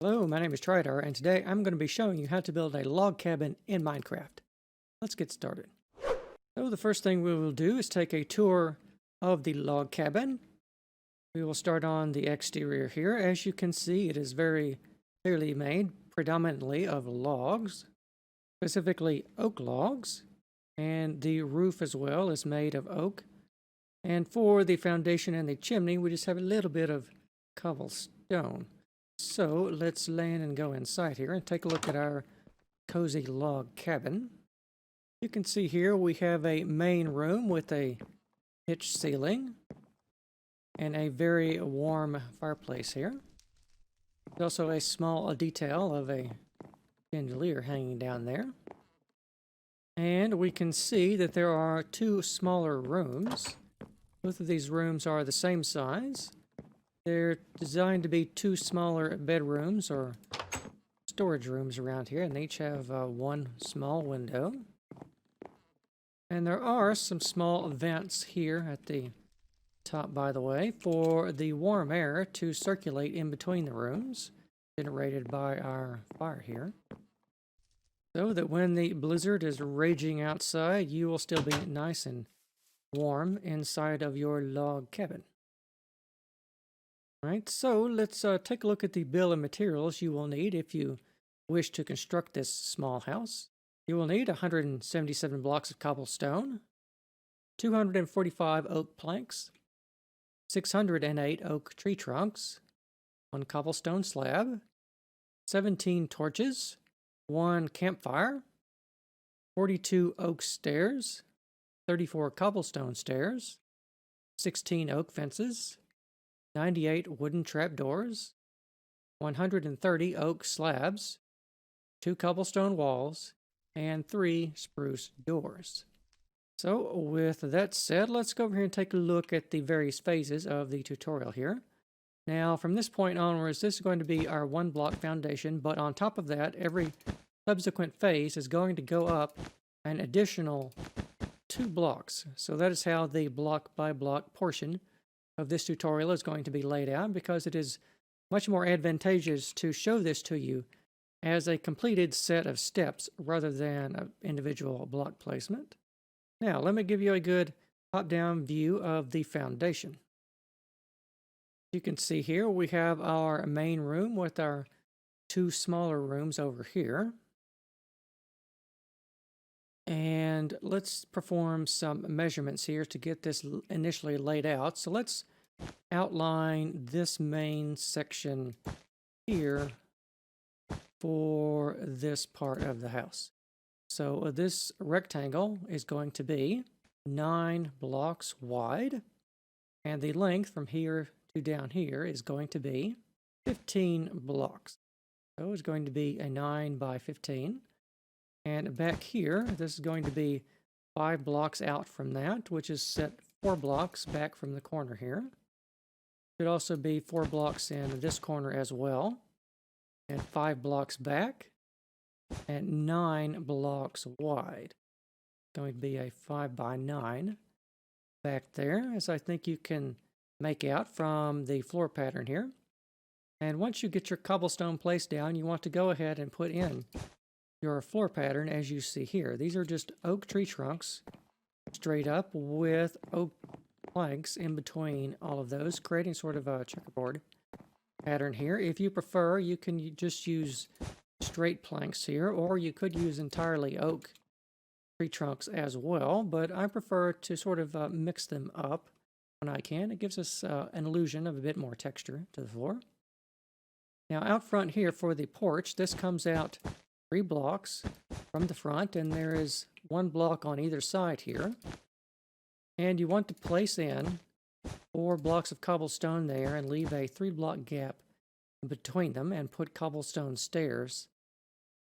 Hello, my name is Trydar, and today I'm going to be showing you how to build a log cabin in Minecraft. Let's get started. So the first thing we will do is take a tour of the log cabin. We will start on the exterior here. As you can see, it is very clearly made predominantly of logs, specifically oak logs, and the roof as well is made of oak. And for the foundation and the chimney, we just have a little bit of cobblestone. So let's land and go inside here and take a look at our cozy log cabin. You can see here we have a main room with a pitched ceiling and a very warm fireplace here. There's also a small detail of a chandelier hanging down there. And we can see that there are two smaller rooms. Both of these rooms are the same size. They're designed to be two smaller bedrooms or storage rooms around here, and they each have one small window. And there are some small vents here at the top, by the way, for the warm air to circulate in between the rooms, generated by our fire here. So that when the blizzard is raging outside, you will still be nice and warm inside of your log cabin. Alright, so let's take a look at the bill of materials you will need if you wish to construct this small house. You will need 177 blocks of cobblestone, 245 oak planks, 608 oak tree trunks, 1 cobblestone slab, 17 torches, 1 campfire, 42 oak stairs, 34 cobblestone stairs, 16 oak fences, 98 wooden trapdoors, 130 oak slabs, 2 cobblestone walls, and 3 spruce doors. So with that said, let's go over here and take a look at the various phases of the tutorial here. Now from this point onwards, this is going to be our 1 block foundation, but on top of that, every subsequent phase is going to go up an additional 2 blocks. So that is how the block by block portion of this tutorial is going to be laid out, because it is much more advantageous to show this to you as a completed set of steps rather than an individual block placement. Now, let me give you a good top-down view of the foundation. You can see here we have our main room with our 2 smaller rooms over here. And let's perform some measurements here to get this initially laid out. So let's outline this main section here for this part of the house. So this rectangle is going to be 9 blocks wide, and the length from here to down here is going to be 15 blocks. So it's going to be a 9 by 15. And back here, this is going to be 5 blocks out from that, which is set 4 blocks back from the corner here. Should also be 4 blocks in this corner as well, and 5 blocks back, and 9 blocks wide. It's going to be a 5 by 9 back there, as I think you can make out from the floor pattern here. And once you get your cobblestone placed down, you want to go ahead and put in your floor pattern as you see here. These are just oak tree trunks straight up with oak planks in between all of those, creating sort of a checkerboard pattern here. If you prefer, you can just use straight planks here, or you could use entirely oak tree trunks as well, but I prefer to sort of mix them up when I can. It gives us an illusion of a bit more texture to the floor. Now out front here for the porch, this comes out 3 blocks from the front, and there is 1 block on either side here. And you want to place in 4 blocks of cobblestone there and leave a 3 block gap between them, and put cobblestone stairs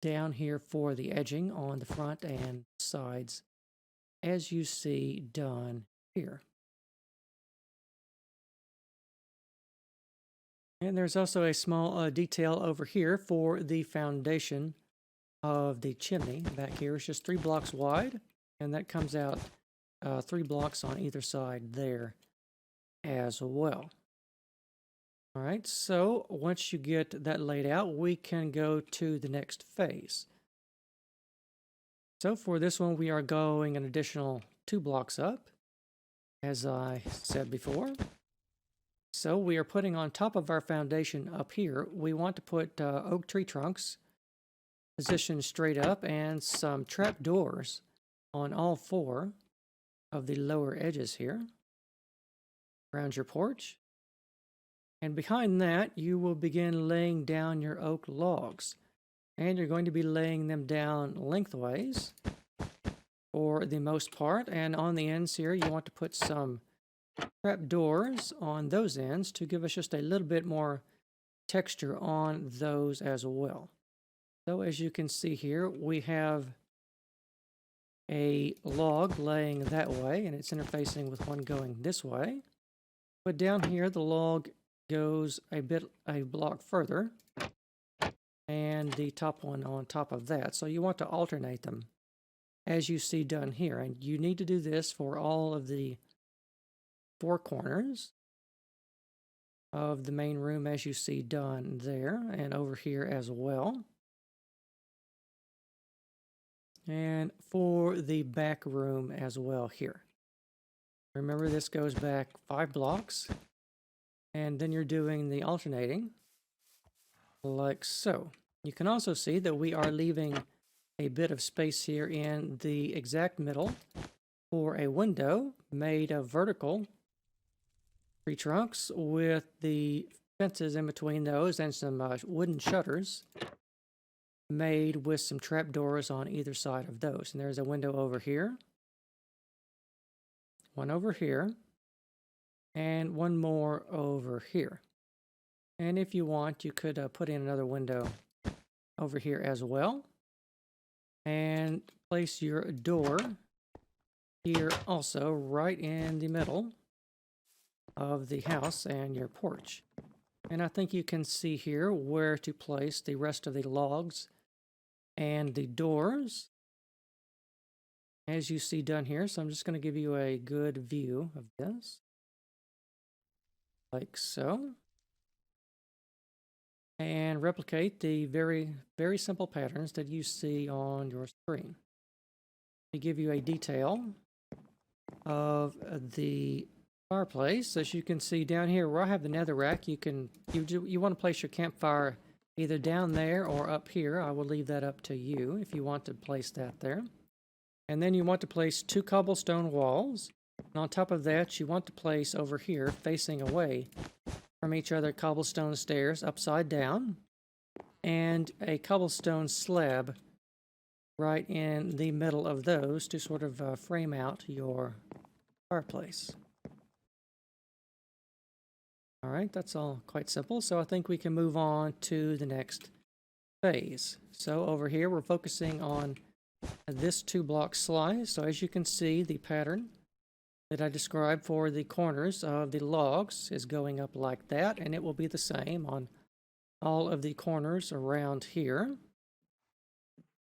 down here for the edging on the front and sides, as you see done here. And there's also a small detail over here for the foundation of the chimney. Back here is just 3 blocks wide, and that comes out 3 blocks on either side there as well. All right, so once you get that laid out, we can go to the next phase. So for this one, we are going an additional 2 blocks up, as I said before. So we are putting on top of our foundation up here, we want to put oak tree trunks positioned straight up and some trap doors on all 4 of the lower edges here around your porch. And behind that, you will begin laying down your oak logs. And you're going to be laying them down lengthways for the most part. And on the ends here, you want to put some trap doors on those ends to give us just a little bit more texture on those as well. So as you can see here, we have a log laying that way, and it's interfacing with one going this way. But down here, the log goes a block further, and the top one on top of that. So you want to alternate them as you see done here. And you need to do this for all of the 4 corners of the main room as you see done there, and over here as well. And for the back room as well here. Remember, this goes back 5 blocks, and then you're doing the alternating like so. You can also see that we are leaving a bit of space here in the exact middle for a window made of vertical tree trunks with the fences in between those and some wooden shutters made with some trapdoors on either side of those. And there's a window over here, one over here, and one more over here. And if you want, you could put in another window over here as well, and place your door here also right in the middle of the house and your porch. And I think you can see here where to place the rest of the logs and the doors as you see done here. So I'm just going to give you a good view of this like so, and replicate the very simple patterns that you see on your screen. To give you a detail of the fireplace, as you can see down here where I have the nether rack, you want to place your campfire either down there or up here. I will leave that up to you if you want to place that there. And then you want to place 2 cobblestone walls, and on top of that you want to place over here, facing away from each other, cobblestone stairs upside down, and a cobblestone slab right in the middle of those to sort of frame out your fireplace. All right, that's all quite simple. So I think we can move on to the next phase. So over here, we're focusing on this 2 block slice. So as you can see, the pattern that I described for the corners of the logs is going up like that, and it will be the same on all of the corners around here.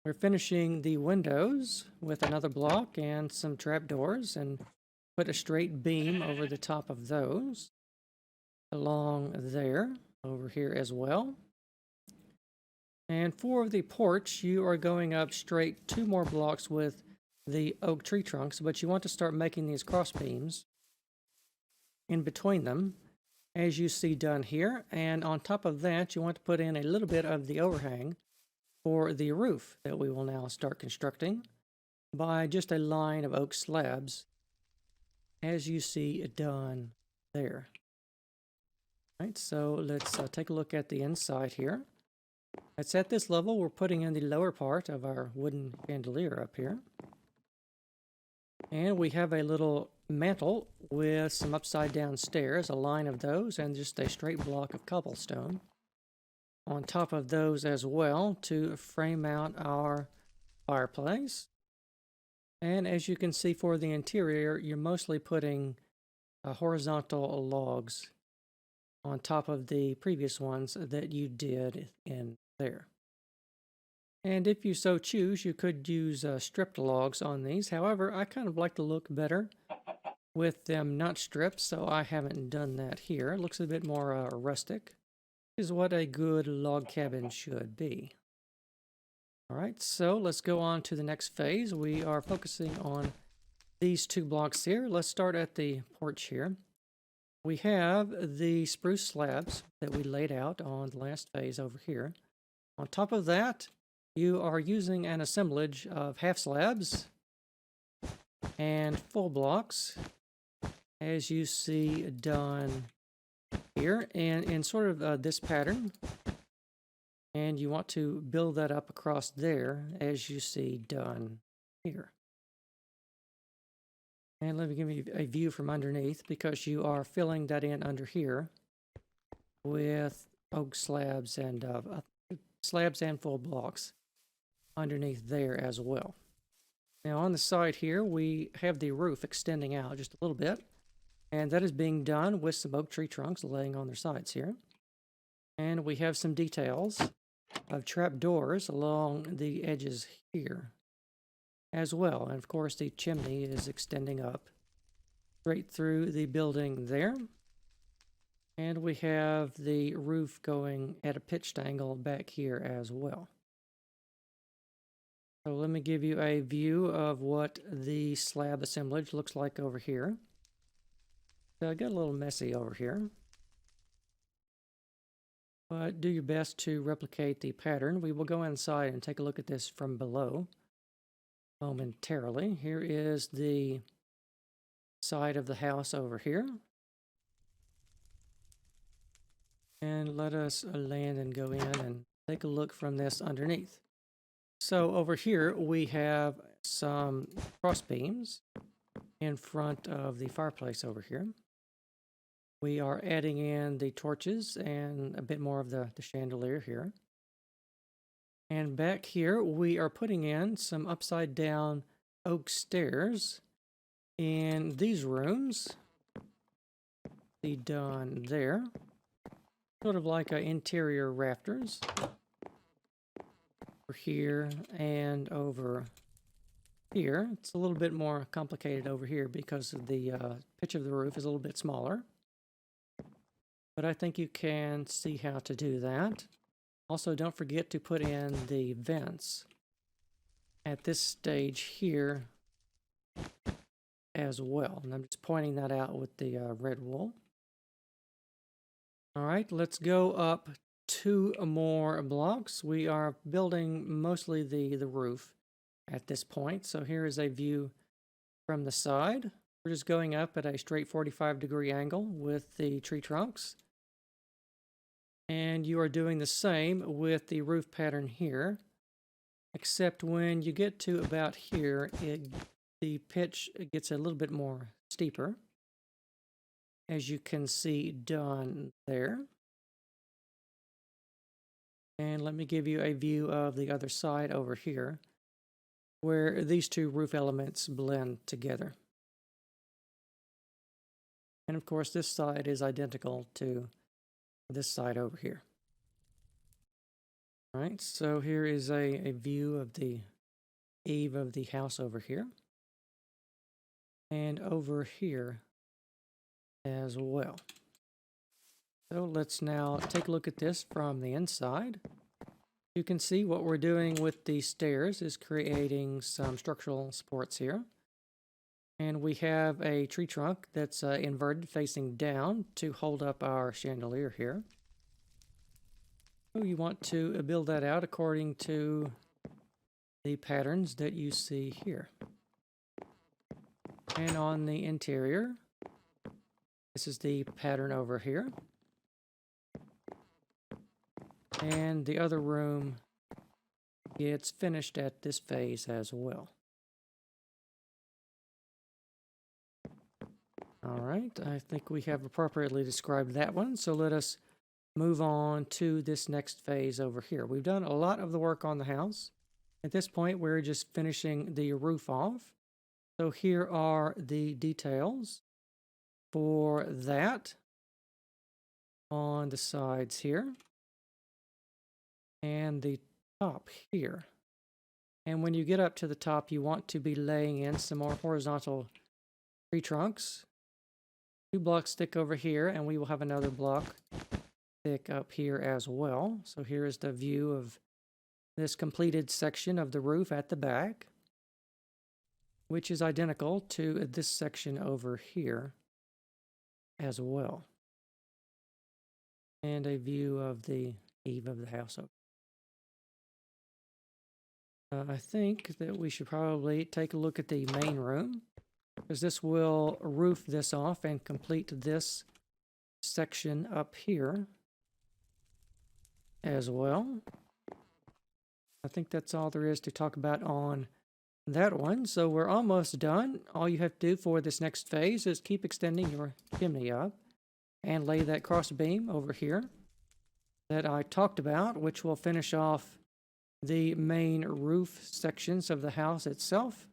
We're finishing the windows with another block and some trapdoors, and put a straight beam over the top of those along there, over here as well. And for the porch, you are going up straight 2 more blocks with the oak tree trunks, but you want to start making these cross beams in between them as you see done here. And on top of that, you want to put in a little bit of the overhang for the roof that we will now start constructing by just a line of oak slabs as you see it done there. All right, so let's take a look at the inside here. It's at this level, we're putting in the lower part of our wooden chandelier up here. And we have a little mantle with some upside down stairs, a line of those, and just a straight block of cobblestone on top of those as well to frame out our fireplace. And as you can see for the interior, you're mostly putting horizontal logs on top of the previous ones that you did in there. And if you so choose, you could use stripped logs on these. However, I kind of like to look better with them not stripped, so I haven't done that here. It looks a bit more rustic, is what a good log cabin should be. All right, so let's go on to the next phase. We are focusing on these 2 blocks here. Let's start at the porch here. We have the spruce slabs that we laid out on the last phase over here. On top of that, you are using an assemblage of half slabs and full blocks, as you see done here, and in sort of this pattern. And you want to build that up across there, as you see done here. And let me give you a view from underneath, because you are filling that in under here with oak slabs and full blocks underneath there as well. Now on the side here, we have the roof extending out just a little bit, and that is being done with some oak tree trunks laying on their sides here. And we have some details of trap doors along the edges here as well. And of course, the chimney is extending up straight through the building there. And we have the roof going at a pitched angle back here as well. So let me give you a view of what the slab assemblage looks like over here. So I got a little messy over here, but do your best to replicate the pattern. We will go inside and take a look at this from below momentarily. Here is the side of the house over here. And let us land and go in and take a look from this underneath. So over here we have some cross beams in front of the fireplace over here. We are adding in the torches and a bit more of the chandelier here. And back here, we are putting in some upside down oak stairs in these rooms. See done there. Sort of like interior rafters. Over here and over here. It's a little bit more complicated over here because of the pitch of the roof is a little bit smaller. But I think you can see how to do that. Also, don't forget to put in the vents at this stage here as well. And I'm just pointing that out with the red wool. All right, let's go up 2 more blocks. We are building mostly the roof at this point. So here is a view from the side. We're just going up at a straight 45-degree angle with the tree trunks. And you are doing the same with the roof pattern here, except when you get to about here, the pitch gets a little bit more steeper, as you can see done there. And let me give you a view of the other side over here, where these 2 roof elements blend together. And of course, this side is identical to this side over here. All right, so here is a view of the eave of the house over here. And over here as well. So let's now take a look at this from the inside. You can see what we're doing with the stairs is creating some structural supports here. And we have a tree trunk that's inverted facing down to hold up our chandelier here. So you want to build that out according to the patterns that you see here. And on the interior, this is the pattern over here. And the other room gets finished at this phase as well. All right, I think we have appropriately described that one. So let us move on to this next phase over here. We've done a lot of the work on the house. At this point, we're just finishing the roof off. So here are the details for that on the sides here and the top here. And when you get up to the top, you want to be laying in some more horizontal tree trunks. 2 blocks thick over here, and we will have another block thick up here as well. So here is the view of this completed section of the roof at the back, which is identical to this section over here as well. And a view of the eave of the house. I think that we should probably take a look at the main room, because this will roof this off and complete this section up here as well. I think that's all there is to talk about on that one. So we're almost done. All you have to do for this next phase is keep extending your chimney up and lay that cross beam over here that I talked about, which will finish off the main roof sections of the house itself.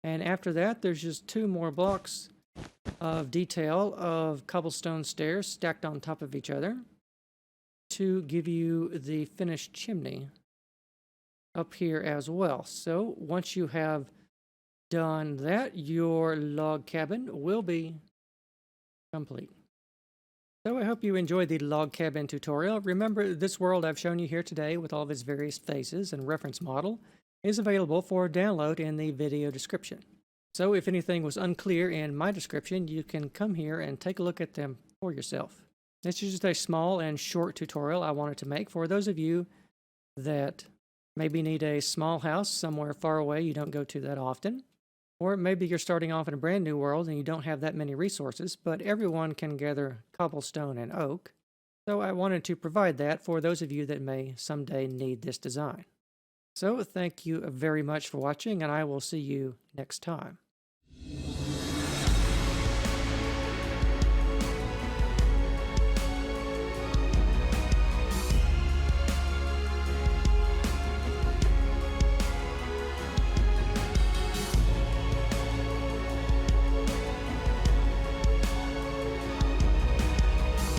And after that, there's just 2 more blocks of detail of cobblestone stairs stacked on top of each other to give you the finished chimney up here as well. So once you have done that, your log cabin will be complete. So I hope you enjoyed the log cabin tutorial. Remember, this world I've shown you here today with all of its various phases and reference model is available for download in the video description. So if anything was unclear in my description, you can come here and take a look at them for yourself. This is just a small and short tutorial I wanted to make for those of you that maybe need a small house somewhere far away you don't go to that often. Or maybe you're starting off in a brand new world and you don't have that many resources, but everyone can gather cobblestone and oak. So I wanted to provide that for those of you that may someday need this design. So thank you very much for watching, and I will see you next time.